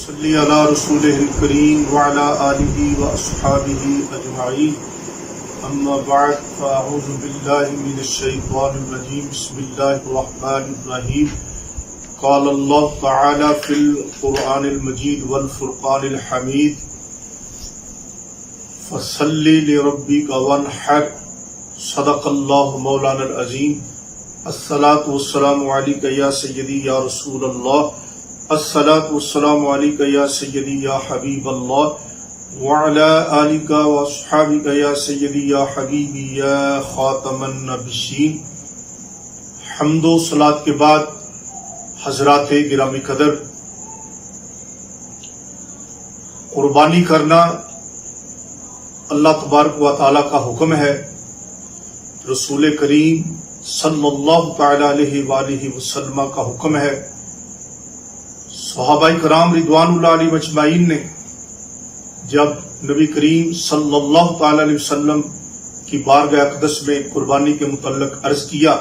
صلی علی رسولہ الکریم وعلی آلہ واصحابہ اجمعین اما بعد فاعوذ باللہ من الشیطان الرجیم بسم اللہ الرحمن الرحیم قال اللہ تعالی فی القرآن المجید والفرقان الحمید فصلی لربک وانحر صدق اللہ مولانا العظیم الصلاۃ والسلام علیک یا سیدی یا رسول اللہ الصلاۃ والسلام علیک یا سیدی یا حبیب اللہ وعلی آلک واصحابک یا سیدی یا حبیبی یا خاتم النبیین۔ حمد و صلات کے بعد حضرات گرامی قدر، قربانی کرنا اللہ تبارک و تعالیٰ کا حکم ہے، رسول کریم صلی اللہ تعالی علیہ وآلہ وسلم کا حکم ہے۔ صحابہ کرام رضوان اللہ علیہ اجمعین نے جب نبی کریم صلی اللہ تعالی علیہ وسلم کی بارگاہ اقدس میں قربانی کے متعلق عرض کیا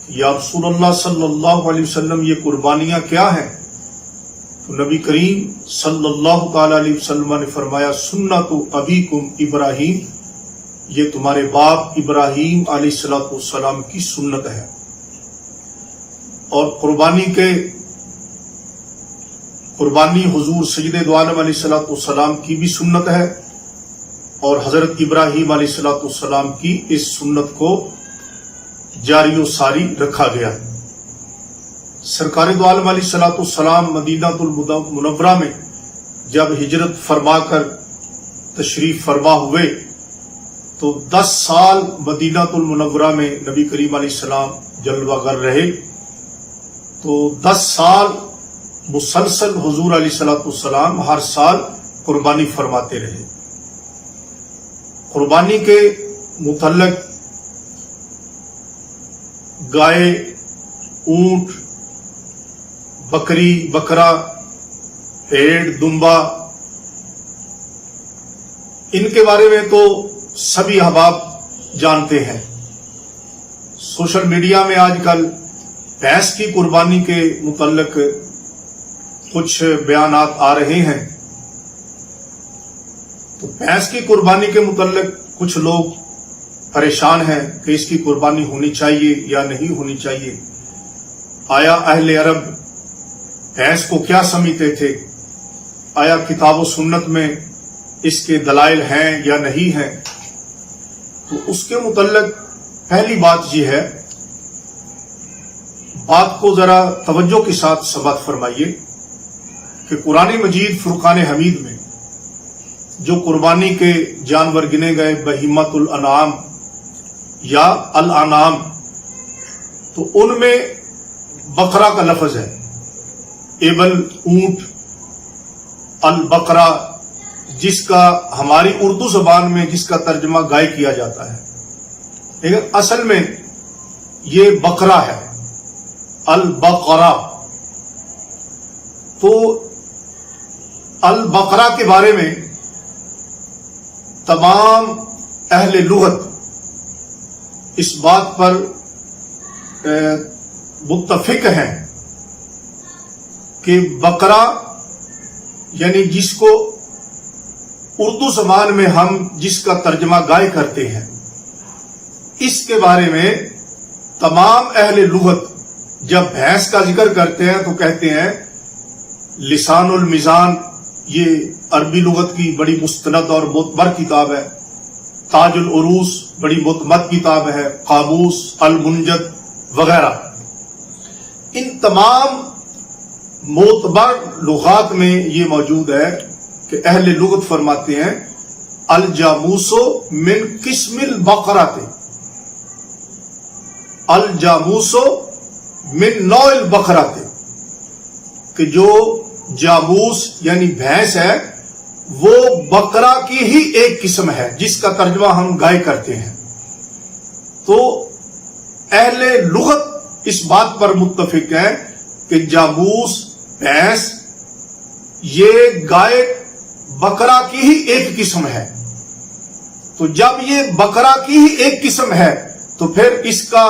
کہ یا رسول اللہ صلی اللہ علیہ وسلم یہ قربانیاں کیا ہیں؟ تو نبی کریم صلی اللہ تعالی علیہ وسلم نے فرمایا سنت ابیکم ابراہیم، یہ تمہارے باپ ابراہیم علیہ السلام کی سنت ہے۔ اور قربانی حضور سید دو عالم علیہ السلام کی بھی سنت ہے، اور حضرت ابراہیم علیہ السلام کی اس سنت کو جاری و ساری رکھا گیا۔ سرکار دو عالم علیہ السلام مدینہ المنورہ میں جب ہجرت فرما کر تشریف فرما ہوئے تو 10 سال مدینہ المنورہ میں نبی کریم علیہ السلام جلوہ گر رہے، تو 10 سال مسلسل حضور علیہ السلام ہر سال قربانی فرماتے رہے۔ قربانی کے متعلق گائے، اونٹ، بکری، بکرا، بھیڑ، دمبا، ان کے بارے میں تو سبھی احباب جانتے ہیں۔ سوشل میڈیا میں آج کل بھینس کی قربانی کے متعلق کچھ بیانات آ رہے ہیں، تو بھینس کی قربانی کے متعلق کچھ لوگ پریشان ہیں کہ اس کی قربانی ہونی چاہیے یا نہیں ہونی چاہیے۔ آیا اہل عرب بھینس کو کیا سمجھتے تھے؟ آیا کتاب و سنت میں اس کے دلائل ہیں یا نہیں ہیں؟ تو اس کے متعلق پہلی بات یہ ہے، بات کو ذرا توجہ کے ساتھ سماعت فرمائیے کہ قرآن مجید فرقان حمید میں جو قربانی کے جانور گنے گئے بہیمۃ الانعام یا الانعام، تو ان میں بقرہ کا لفظ ہے، ایبل اونٹ، البقرہ، جس کا ہماری اردو زبان میں جس کا ترجمہ گائے کیا جاتا ہے، لیکن اصل میں یہ بقرہ ہے، البقرہ۔ تو البقرہ کے بارے میں تمام اہل لغت اس بات پر متفق ہیں کہ بقرہ یعنی جس کو اردو زبان میں ہم جس کا ترجمہ گائے کرتے ہیں، اس کے بارے میں تمام اہل لغت جب بھینس کا ذکر کرتے ہیں تو کہتے ہیں لسان المیزان، یہ عربی لغت کی بڑی مستند اور معتبر کتاب ہے، تاج العروس بڑی معتمد کتاب ہے، قاموس، المنجد وغیرہ، ان تمام معتبر لغات میں یہ موجود ہے کہ اہل لغت فرماتے ہیں الجاموس من قسم البقرۃ، الجاموس من نوع البقرۃ، کہ جو جاموس یعنی بھینس ہے وہ بقرہ کی ہی ایک قسم ہے جس کا ترجمہ ہم گائے کرتے ہیں۔ تو اہل لغت اس بات پر متفق ہے کہ جاموس، بھینس، یہ گائے بقرہ کی ہی ایک قسم ہے۔ تو جب یہ بقرہ کی ہی ایک قسم ہے تو پھر اس کا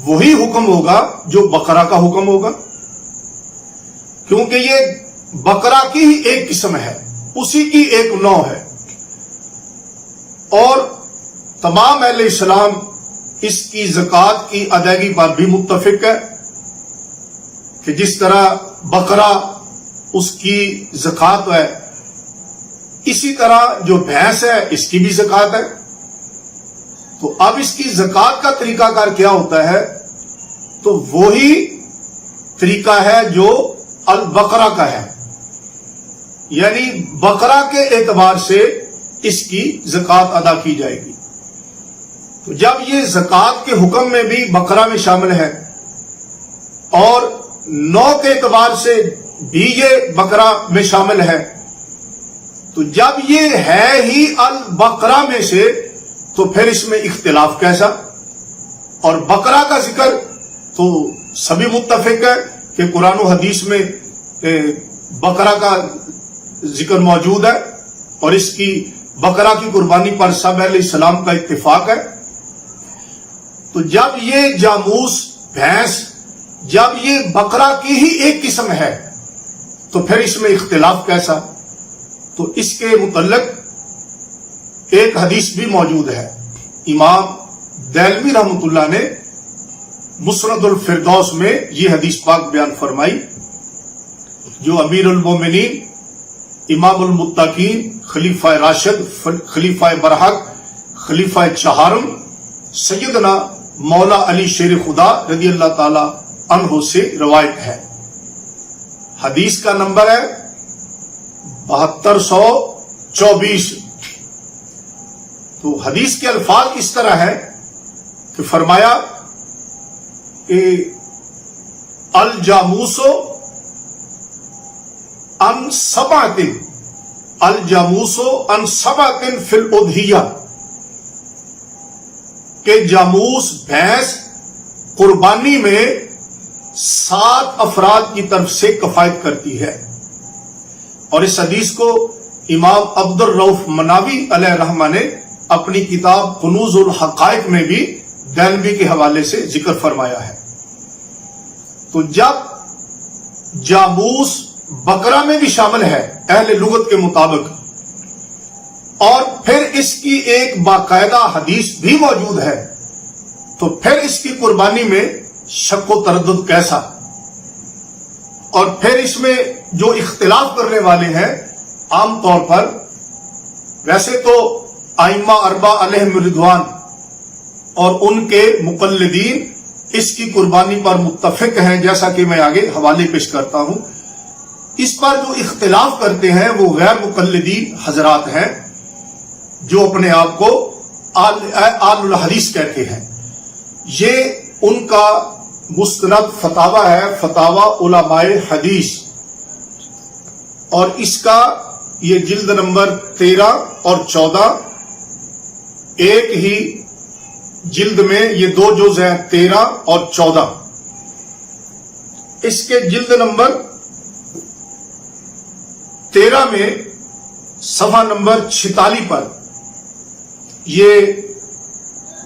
وہی حکم ہوگا جو بقرہ کا حکم ہوگا، کیونکہ یہ बकरा की ही एक किस्म है, उसी की एक नौ है। और तमाम अहले इस्लाम इसकी ज़कात की अदायगी पर भी मुत्तफिक है कि जिस तरह बकरा उसकी ज़कात है, इसी तरह जो भैंस है इसकी भी ज़कात है। तो अब इसकी ज़कात का तरीकाकार क्या होता है? तो वही तरीका है जो अल बकरा का है, यानी बकरा के एतबार से इसकी ज़कात अदा की जाएगी। तो जब ये ज़कात के हुक्म में भी बकरा में शामिल है और नौ के एतबार से भी ये बकरा में शामिल है, तो जब ये है ही अल बकरा में से, तो फिर इसमें इख्तिलाफ कैसा? और बकरा का जिक्र तो सभी मुत्तफिक है कि कुरान और हदीस में बकरा का जिक्र मौजूद है और इसकी बकरा की कुर्बानी पर सब अहले इस्लाम का इत्तिफाक है। तो जब ये जामूस भैंस, जब ये बकरा की ही एक किस्म है, तो फिर इसमें इख्तिलाफ कैसा? तो इसके मुतल्लिक एक हदीस भी मौजूद है। इमाम दैलवी रहमतुल्लाह ने मुस्नदुल फिरदौस में ये हदीस पाक बयान फरमाई, जो अमीरुल मोमिनीन, इमामुल मुत्तकीन, खलीफा राशिद, खलीफा बरहक, खलीफा चहारम, सैयदना मौला अली शेर खुदा रज़ी अल्लाह ताला अन्हु से रवायत है। हदीस का नंबर है 7224। तो हदीस के अल्फाज इस तरह है कि फरमाया कि अल जामूसो अन सबातिन, अल जामूसो अन सबातिन फिल उद्हिया, के जामूस भैंस कुर्बानी में 7 अफराद की तरफ से कफायत करती है। और इस हदीस को इमाम अब्दुल रऊफ मनावी अलैहि रहमा ने अपनी किताब कुनूजुल हकाइक में भी दैलवी के हवाले से जिक्र फरमाया है। तो जब जामूस बकरा में भी शामिल है अहले लुगत के मुताबिक, और फिर इसकी एक बाकायदा हदीस भी मौजूद है, तो फिर इसकी कुर्बानी में शक व तरद्दुद कैसा? और फिर इसमें जो इख्तिलाफ करने वाले हैं, आम तौर पर वैसे तो आइम्मा अरबा अलैहिम रिदवान और उनके मुकल्लिदीन इसकी कुर्बानी पर मुत्तफिक हैं, जैसा कि मैं आगे हवाले पेश करता हूं। इस पर जो इख्तिलाफ करते हैं वो गैर मुकल्लिदीन हजरात हैं, जो अपने आप को आलुल हदीस कहते हैं। ये उनका मुस्तनद फतावा है, फतावा उलमाए हदीस, और इसका ये जिल्द नंबर 13 और 14, एक ही जिल्द में ये 2 जुज़ हैं, 13 और 14। इसके जिल्द नंबर 13 में सफा नंबर 46 पर ये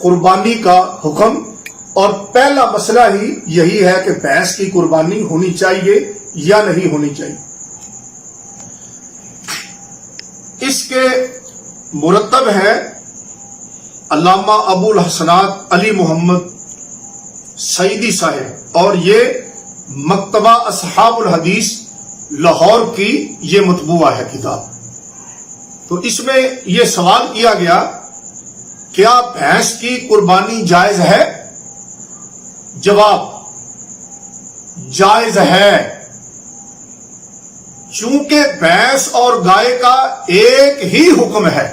कुर्बानी का हुक्म, और पहला मसला ही यही है कि भैंस की कुर्बानी होनी चाहिए या नहीं होनी चाहिए। इसके मुरत्तब है अल्लामा अबुल हसनात अली मोहम्मद सईदी साहब, और ये मक्तबा असहाबुल हदीस लाहौर की ये मतबूआ है किताब। तो इसमें यह सवाल किया गया, क्या भैंस की कुर्बानी जायज है? जवाब, जायज है, चूंकि भैंस और गाय का एक ही हुक्म है।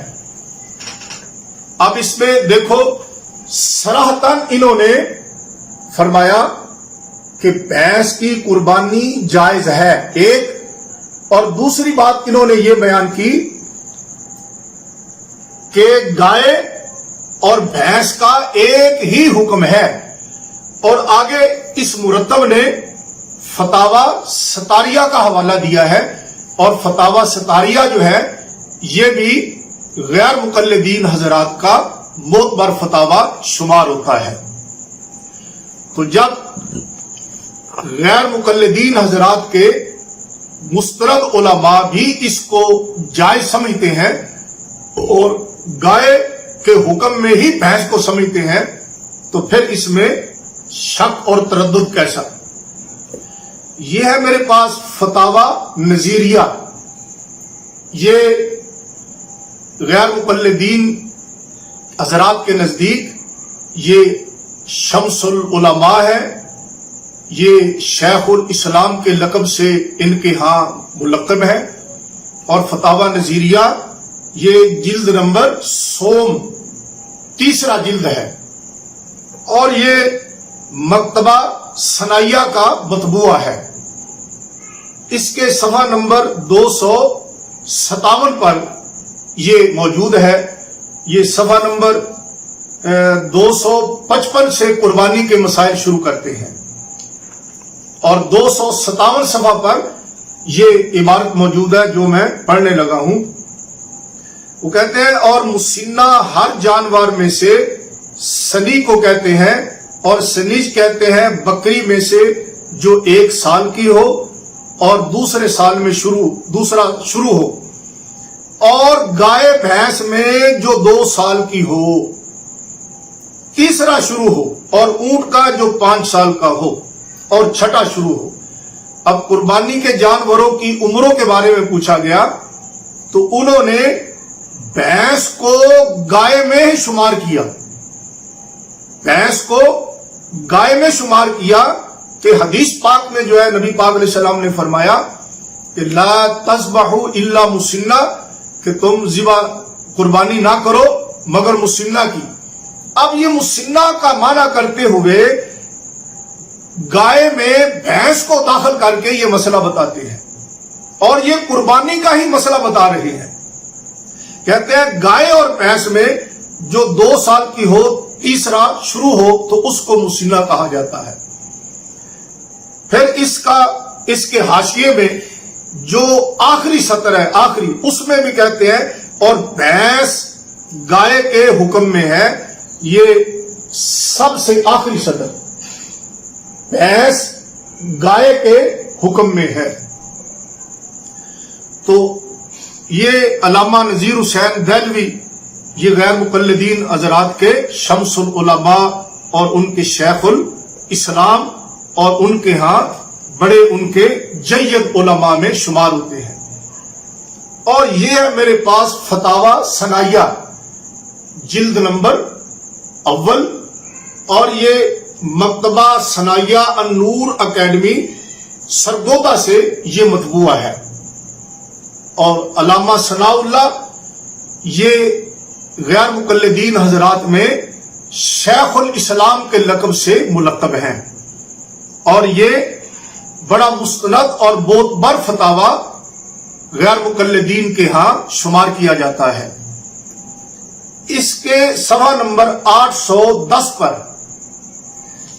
अब इसमें देखो, सराहतन इन्होंने फरमाया कि भैंस की कुर्बानी जायज है, एक, और दूसरी बात इन्होंने ये बयान की कि गाय और भैंस का एक ही हुक्म है। और आगे इस मुरत्तब ने फतावा सतारिया का हवाला दिया है, और फतावा सतारिया जो है ये भी गैर मुकल्लिदीन हजरात का मोतबर फतावा शुमार होता है। तो जब गैर मुकल्लिदीन हजरात के मुस्तरद उलमा भी इसको जायज समझते हैं और गाय के हुक्म में ही भैंस को समझते हैं, तो फिर इसमें शक और तरद्दुद कैसा? ये है मेरे पास फतावा नजीरिया। ये गैर मुक़ल्लिदीन हज़रात के नजदीक ये शम्सुल उलमा है। ये शेखुल इस्लाम के लक़ब से इनके यहाँ मुलक़ब है। और फतावा नजीरिया ये जिल्द नंबर 100 तीसरा जिल्द है और ये मकतबा सनाइया का मतबूआ है। इसके सफ़ा नंबर 257 पर ये मौजूद है। ये सफ़ा नंबर 255 से कुर्बानी के मसाइल शुरू करते हैं और 257 सफ़ा पर ये इबारत मौजूद है जो मैं पढ़ने लगा हूं। वो कहते हैं, और मुसिन्ना हर जानवर में से सनी को कहते हैं और सनीज कहते हैं बकरी में से जो 1 साल की हो और दूसरे साल में दूसरा शुरू हो, और गाय भैंस में जो 2 साल की हो, तीसरा शुरू हो, और ऊंट का जो 5 साल का हो और छठा शुरू हो। अब कुर्बानी के जानवरों की उम्रों के बारे में पूछा गया तो उन्होंने भैंस को गाय में ही शुमार किया। भैंस को गाय में शुमार किया कि हदीस पाक में जो है नबी पाक अलैहिस्सलाम ने फरमाया कि ला तज़बहू इल्ला मुसिन्ना, कि तुम ज़िबा कुर्बानी ना करो मगर मुसिन्ना की। अब ये मुसिन्ना का माना करते हुए गाय में भैंस को दाखिल करके ये मसला बताते हैं और ये कुर्बानी का ही मसला बता रहे हैं। कहते हैं गाय और भैंस में जो 2 साल की हो, तीसरा शुरू हो, तो उसको मुसिन्ना कहा जाता है। फिर इसके हाशिए में जो आखिरी सतर है, आखिरी, उसमें भी कहते हैं और भैंस गाय के हुक्म में है। ये सबसे आखिरी सतर भैंस गाय के हुक्म में है। तो ये अल्लामा नज़ीर हुसैन देहलवी, ये गैर मुक़ल्लिदीन हज़रात के शम्सुल उलमा और उनके शेखुल इस्लाम और उनके यहाँ बड़े उनके जय्यद उलमा में शुमार होते हैं। और ये है मेरे पास फतावा सनाइया जिल्द नंबर अव्वल, और ये मकतबा सनाइया अन-नूर अकेडमी सरगोदा से ये मतबूआ है। और अल्लामा सनाउल्लाह ये गैर मुक़ल्लिदीन हज़रात में शेखुल इस्लाम के लक़ब से मुलक़ब हैं और ये बड़ा मुस्तनद और बोतबर फतावा गैर मुक़ल्लिदीन के यहाँ शुमार किया जाता है। इसके सफ़ा नंबर 810 पर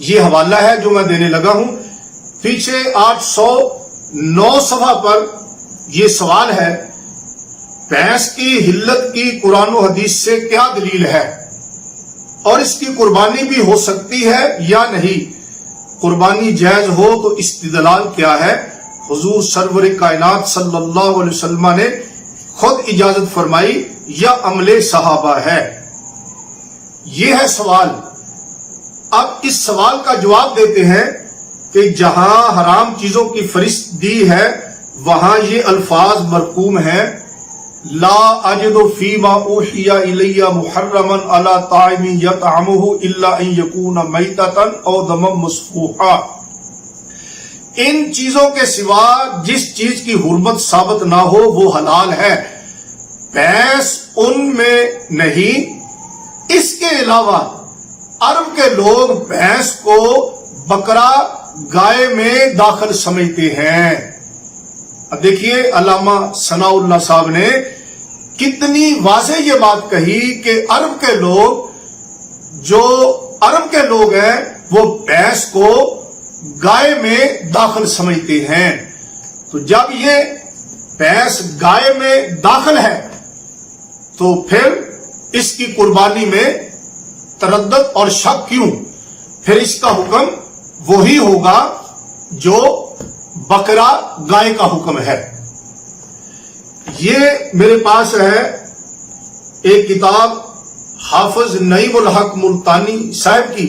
यह हवाला है जो मैं देने लगा हूं। पीछे 809 सफ़ा पर यह सवाल है, भैंस की हिल्लत की कुरान और हदीस से क्या दलील है और इसकी कुर्बानी भी हो सकती है या नहीं? कुर्बानी जायज हो तो इस्तिदलाल क्या है? हुजूर सरवर कायनात सल्लल्लाहु अलैहि वसल्लम ने खुद इजाजत फरमाई या अमले सहाबा है? यह है सवाल। अब इस सवाल का जवाब देते हैं कि जहां हराम चीजों की फरिश्त दी है वहां ये अल्फाज मरकूम है, ला अजिदु फीमा उहिया इलैया मुहर्रमन अला ताइमी यतअमुहु इल्ला अन यकून मैततन औ दमम मस्फूहा। इन चीजों के सिवा जिस चीज की हुर्मत साबित ना हो वो हलाल है, भैंस उनमें नहीं। इसके अलावा अरब के लोग भैंस को बकरा गाय में दाखिल समझते हैं। अब देखिए अल्लामा सनाउल्लाह साहब ने कितनी वाज़ेह ये बात कही कि अरब के लोग हैं वो भैंस को गाय में दाखिल समझते हैं। तो जब ये भैंस गाय में दाखिल है तो फिर इसकी कुर्बानी में तरद्दुद और शक क्यों? फिर इसका हुक्म वही होगा जो बकरा गाय का हुक्म है। ये मेरे पास है एक किताब हाफिज नईमुल हक मुल्तानी साहब की,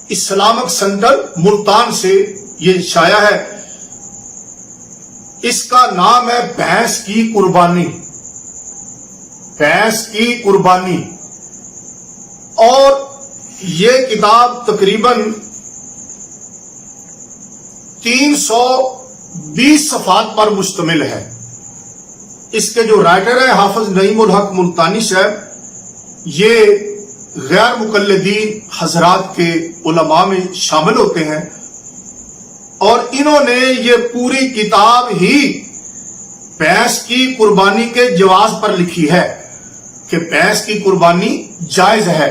इस्लामिक सेंटर मुल्तान से ये शाया है। इसका नाम है भैंस की कुर्बानी, भैंस की कुर्बानी। और ये किताब तकरीबन 320 सफ़हात पर मुश्तमिल है। इसके जो राइटर है हाफिज नईमुल हक मुल्तानी साहब, ये गैर मुकल्लिदीन हजरात के उलमा में शामिल होते हैं और इन्होंने ये पूरी किताब ही भैंस की कुर्बानी के जवाज पर लिखी है कि भैंस की कुर्बानी जायज है,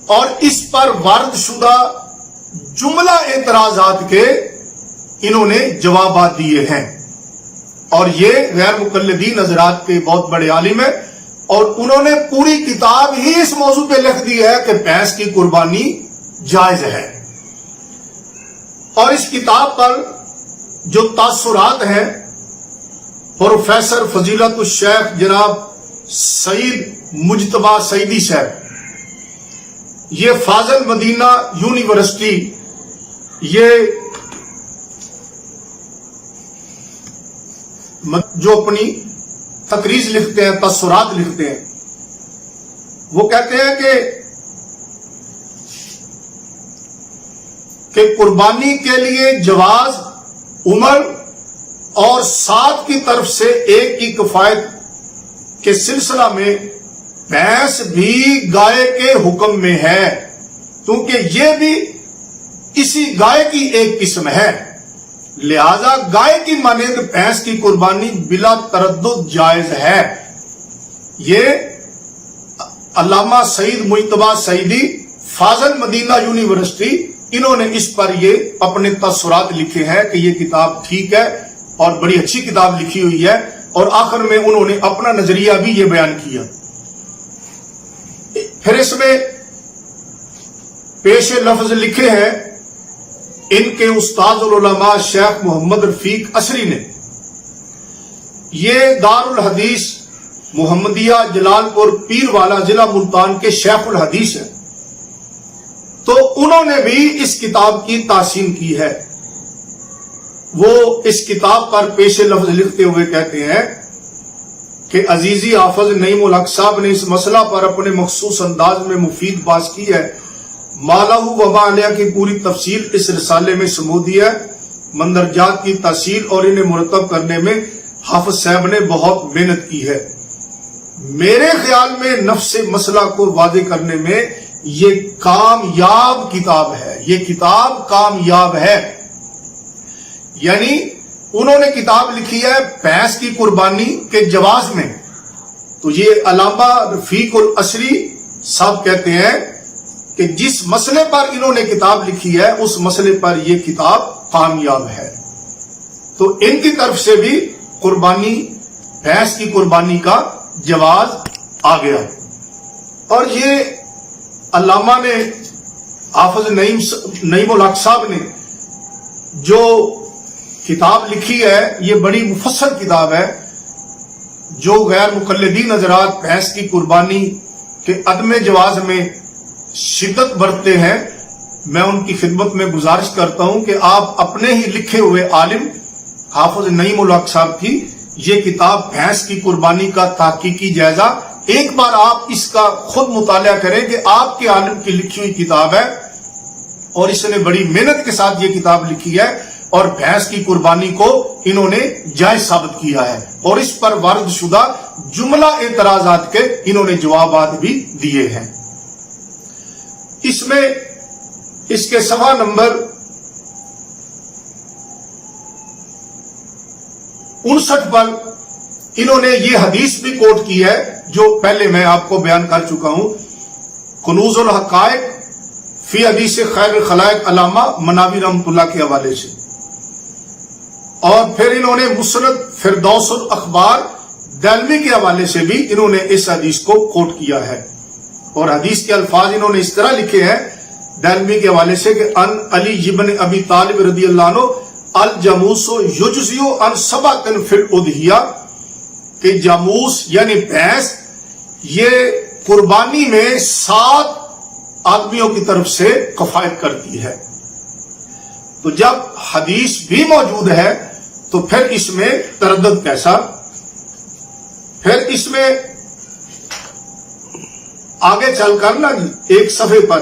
और इस पर वारदशुदा जुमला एतराजात के इन्होंने जवाबात दिए हैं। और ये गैर मुकल्लिदीन हजरात के बहुत बड़े आलिम है और उन्होंने पूरी किताब ही इस मौजू पे लिख दी है कि भैंस की कुर्बानी जायज है। और इस किताब पर जो तासुरात हैं, प्रोफेसर फजीलतुल शेख जनाब सईद मुजतबा सईदी साहब, ये फाजिल मदीना यूनिवर्सिटी, ये जो अपनी तकरीज लिखते हैं, तस्सुरात लिखते हैं, वो कहते हैं कि कुर्बानी के लिए जवाज उमर और सात की तरफ से एक की किफायत के सिलसिला में भैंस भी गाय के हुक्म में है, क्योंकि ये भी इसी गाय की एक किस्म है। लिहाजा गाय की मानिंद भैंस की कुर्बानी बिला तरद्दुद जायज है। ये अल्लामा सईद मुजतबा सईदी फाजिल मदीना यूनिवर्सिटी, इन्होंने इस पर ये अपने तस्सुरात लिखे हैं कि ये किताब ठीक है और बड़ी अच्छी किताब लिखी हुई है। और आखिर में उन्होंने अपना नजरिया भी ये बयान किया। फिर इसमें पेश लफ्ज लिखे हैं इनके उस्ताद उलमा शेख मोहम्मद रफीक असरी ने। ये दारुल हदीस मुहम्मदिया जलालपुर पीरवाला जिला मुल्तान के शेखुल हदीस है, तो उन्होंने भी इस किताब की तासीन की है। वो इस किताब पर पेश लफ्ज लिखते हुए कहते हैं कि अजीजी हाफिज नईमुल हक साहब ने इस मसला पर अपने मखसूस अंदाज में मुफीद बात की है। मालाहू व मालिया की पूरी तफसील इस रिसाले में समूदी है। मंदरजात की तहसील और इन्हें मुरतब करने में हाफिज साहब ने बहुत मेहनत की है। मेरे ख्याल में नफ्स मसला को वादे करने में ये कामयाब किताब है, ये किताब कामयाब है। यानी उन्होंने किताब लिखी है भैंस की कुर्बानी के जवाज में, तो ये अल्लामा रफीकुल असरी साहब कहते हैं कि जिस मसले पर इन्होंने किताब लिखी है उस मसले पर यह किताब कामयाब है। तो इनकी तरफ से भी कुर्बानी, भैंस की कुर्बानी का जवाज आ गया। और ये अल्लामा ने हाफिज नईमुल हक साहब ने जो किताब लिखी है, ये बड़ी मुफस्सल किताब है। जो गैर मुकल्लिदीन हज़रात भैंस की कुर्बानी के अदम जवाज में शिद्दत बरतते हैं, मैं उनकी खिदमत में गुजारिश करता हूं कि आप अपने ही लिखे हुए आलिम हाफिज नईमुल हक साहब की ये किताब भैंस की कुर्बानी का ताहकीकी जायजा एक बार आप इसका खुद मुताला करें कि आपके आलिम की लिखी हुई किताब है और इसने बड़ी मेहनत के साथ ये किताब लिखी है और भैंस की कुर्बानी को इन्होंने जायज साबित किया है और इस पर वारदशुदा जुमला एतराजात के इन्होंने जवाबात भी दिए हैं। इसमें इसके सफा नंबर 59 पर इन्होंने ये हदीस भी कोट की है जो पहले मैं आपको बयान कर चुका हूं, कुनूजुल हकायक फी हदीस खैर खलाइक अल्लामा मनावी रहमतुल्लाह के हवाले से। और फिर इन्होंने मुसनद फिरदौसुल अखबार दलवी के हवाले से भी इन्होंने इस हदीस को कोट किया है और हदीस के अल्फाज इन्होंने इस तरह लिखे हैं दलवी के हवाले से कि अन अली इब्न अबी तालिब रदियल्लाहु अन्हु الجاموس یجزی عن سبعۃ فی الاضحیہ کہ جاموس یعنی بھینس یہ قربانی میں 7 آدمیوں کی طرف سے کفایت کرتی ہے. تو جب حدیث بھی موجود ہے تو پھر اس میں تردد کیسا؟ پھر اس میں آگے چل کر نا جی ایک صفحے پر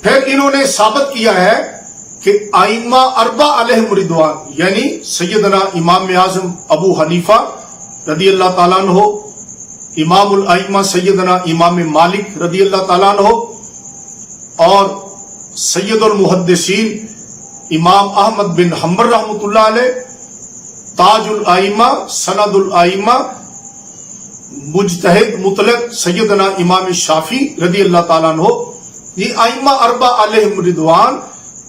پھر انہوں نے ثابت کیا ہے کہ ائمہ اربع علیہم رضوان یعنی سیدنا امام اعظم ابو حنیفہ رضی اللہ تعالیٰ عنہ، امام الائمہ سیدنا امام مالک رضی اللہ تعالیٰ عنہ، اور سید المحدثین امام احمد بن حنبل رحمۃ اللہ علیہ، تاج الائمہ سند الائمہ مجتہد مطلق سیدنا امام شافعی رضی اللہ تعالیٰ عنہ، یہ ائمہ اربع علیہم رضوان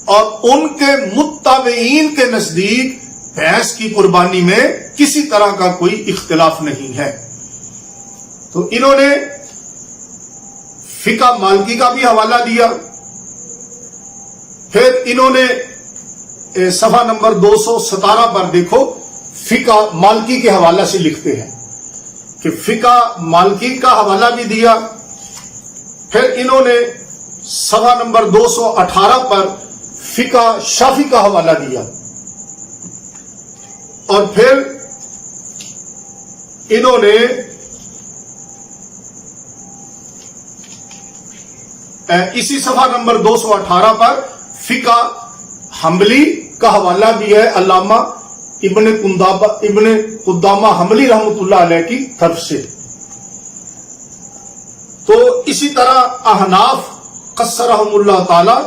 اور ان کے متابعین کے نزدیک بھینس کی قربانی میں کسی طرح کا کوئی اختلاف نہیں ہے. تو انہوں نے فقہ مالکی کا بھی حوالہ دیا. پھر انہوں نے صفحہ نمبر 217 پر دیکھو فقہ مالکی کے حوالہ سے لکھتے ہیں کہ فقہ مالکی کا حوالہ بھی دیا. پھر انہوں نے صفحہ نمبر 218 پر فقہ شافعی کا حوالہ دیا. اور پھر انہوں نے اسی صفحہ نمبر 218 پر فقہ حنبلی کا حوالہ بھی ہے علامہ ابن قدامہ حنبلی رحمۃ اللہ علیہ کی طرف سے. تو اسی طرح احناف قصرہم اللہ تعالی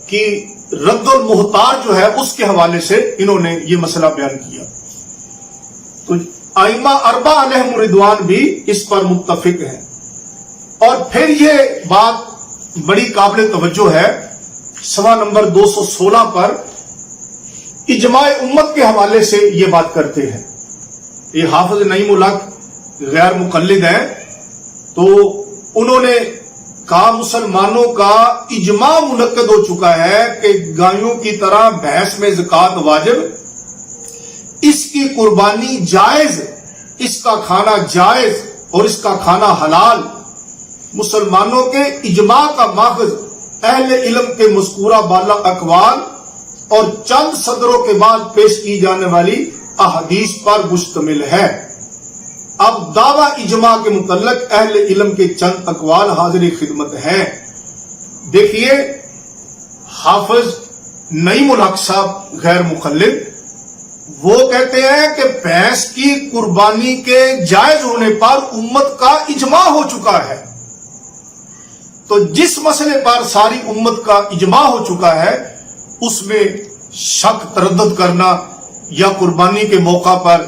کی رد المحتاج جو ہے اس کے حوالے سے انہوں نے یہ مسئلہ بیان کیا. تو ائمہ اربع علیہم رضوان بھی اس پر متفق ہیں. اور پھر یہ بات بڑی قابل توجہ ہے، صفحہ نمبر 216 پر اجماع امت کے حوالے سے یہ بات کرتے ہیں. یہ حافظ نعیم الحق غیر مقلد ہیں، تو انہوں نے کہا مسلمانوں کا اجماع منعقد ہو چکا ہے کہ گایوں کی طرح بھینس میں زکوٰۃ واجب، اس کی قربانی جائز، اس کا کھانا جائز اور اس کا کھانا حلال. مسلمانوں کے اجماع کا ماخذ اہل علم کے مذکورہ بالا اقوال اور چند صدروں کے بعد پیش کی جانے والی احادیث پر مشتمل ہے. اب دعویٰ اجماع کے متعلق اہل علم کے چند اقوال حاضر خدمت ہیں. دیکھیے حافظ نعیم الحق صاحب غیر مقلد وہ کہتے ہیں کہ بھینس کی قربانی کے جائز ہونے پر امت کا اجماع ہو چکا ہے. تو جس مسئلے پر ساری امت کا اجماع ہو چکا ہے اس میں شک تردد کرنا یا قربانی کے موقع پر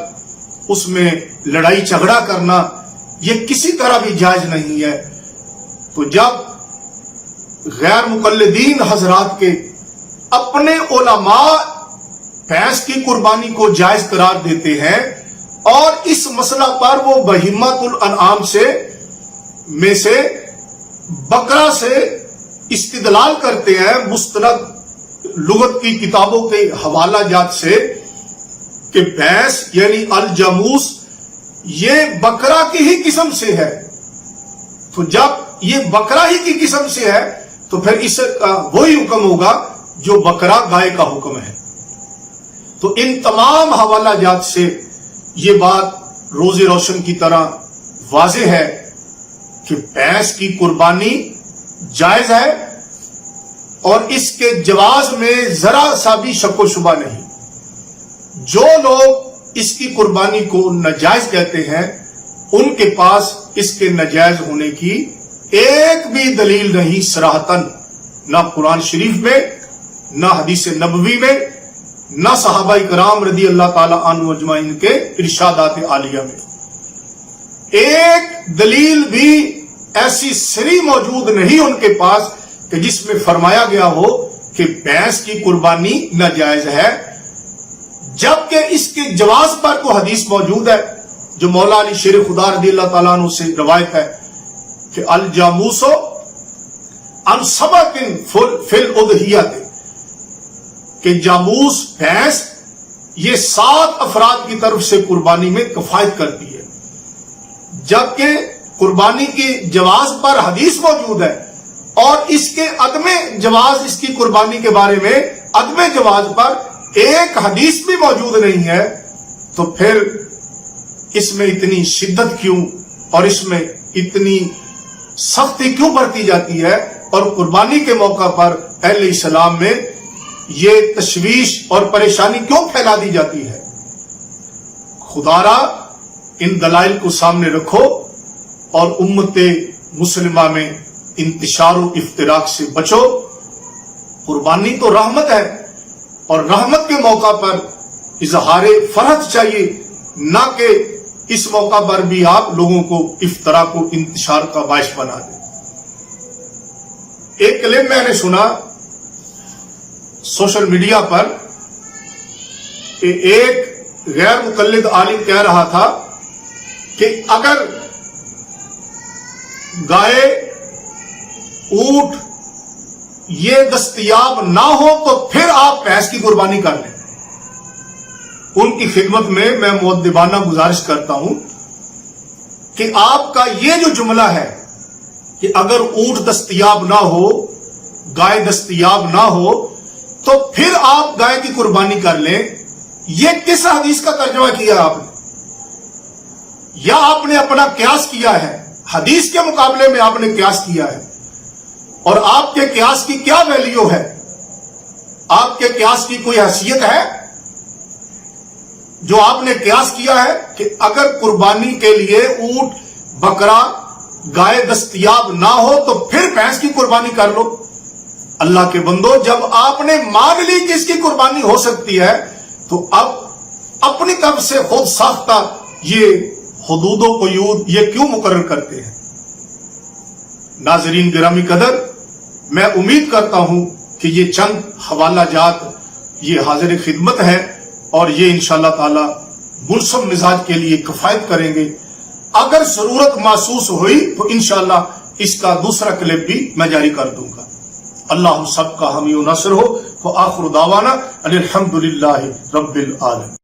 اس میں لڑائی جھگڑا کرنا یہ کسی طرح بھی جائز نہیں ہے. تو جب غیر مقلدین حضرات کے اپنے علماء بھینس کی قربانی کو جائز قرار دیتے ہیں اور اس مسئلہ پر وہ بہیمۃ الانعام میں سے بکرا سے استدلال کرتے ہیں مستند لغت کی کتابوں کے حوالہ جات سے کہ بھینس یعنی الجاموس یہ بکرا کی ہی قسم سے ہے. تو جب یہ بکرا ہی کی قسم سے ہے تو پھر اس کا وہی حکم ہوگا جو بکرا گائے کا حکم ہے. تو ان تمام حوالہ جات سے یہ بات روز روشن کی طرح واضح ہے کہ بھینس کی قربانی جائز ہے اور اس کے جواز میں ذرا سا بھی شک و شبہ نہیں. جو لوگ اس کی قربانی کو ناجائز کہتے ہیں ان کے پاس اس کے ناجائز ہونے کی ایک بھی دلیل نہیں صراحتاً، نہ قرآن شریف میں، نہ حدیث نبوی میں، نہ صحابہ کرام رضی اللہ تعالی عنہ اجمعین کے ارشادات عالیہ میں. ایک دلیل بھی ایسی سری موجود نہیں ان کے پاس کہ جس میں فرمایا گیا ہو کہ بھینس کی قربانی ناجائز ہے، جبکہ اس کے جواز پر کو حدیث موجود ہے جو مولا علی شیر خدا رضی اللہ تعالیٰ عنہ سے روایت ہے کہ الجاموس عن سبعۃ فی الاضحیۃ، کہ جاموس بھینس یہ 7 افراد کی طرف سے قربانی میں کفایت کرتی ہے، جبکہ قربانی کی جواز پر حدیث موجود ہے، اور اس کے عدم جواز، اس کی قربانی کے بارے میں عدم جواز پر ایک حدیث بھی موجود نہیں ہے، تو پھر اس میں اتنی شدت کیوں اور اس میں اتنی سختی کیوں برتی جاتی ہے، اور قربانی کے موقع پر اہل اسلام میں یہ تشویش اور پریشانی کیوں پھیلا دی جاتی ہے؟ خدا را ان دلائل کو سامنے رکھو اور امت مسلمہ میں انتشار و افتراق سے بچو۔ قربانی تو رحمت ہے، اور رحمت کے موقع پر اظہار فرحت چاہیے، نہ کہ اس موقع پر بھی آپ لوگوں کو افتراق و انتشار کا باعث بنا دیں۔ ایک کلپ میں نے سنا سوشل میڈیا پر کہ ایک غیر مقلد عالم کہہ رہا تھا کہ اگر گائے، اونٹ یہ دستیاب نہ ہو تو پھر آپ بھینس کی قربانی کر لیں۔ ان کی خدمت میں مؤدبانہ گزارش کرتا ہوں کہ آپ کا یہ جو جملہ ہے کہ اگر اونٹ دستیاب نہ ہو، گائے دستیاب نہ ہو تو پھر آپ گائے کی قربانی کر لیں، یہ کس حدیث کا ترجمہ کیا آپ نے؟ یا آپ نے اپنا قیاس کیا ہے؟ حدیث کے مقابلے میں آپ نے قیاس کیا ہے، اور آپ کے قیاس کی کیا ویلیو ہے؟ آپ کے قیاس کی کوئی حیثیت ہے؟ جو آپ نے قیاس کیا ہے کہ اگر قربانی کے لیے اونٹ، بکرا، گائے دستیاب نہ ہو تو پھر بھینس کی قربانی کر لو۔ اللہ کے بندو، جب آپ نے مان لی کہ اس کی قربانی ہو سکتی ہے تو اب اپنی طرف سے خود ساختہ یہ حدود و قیود یہ کیوں مقرر کرتے ہیں؟ ناظرین گرامی قدر، میں امید کرتا ہوں کہ یہ چند حوالہ جات یہ حاضر خدمت ہے، اور یہ انشاءاللہ تعالی منصف مزاج کے لیے کفایت کریں گے۔ اگر ضرورت محسوس ہوئی تو انشاءاللہ اس کا دوسرا کلپ بھی میں جاری کر دوں گا۔ اللہ ہم سب کا حامی و ناصر ہو۔ وآخر دعوانا ان الحمدللہ رب العالمین۔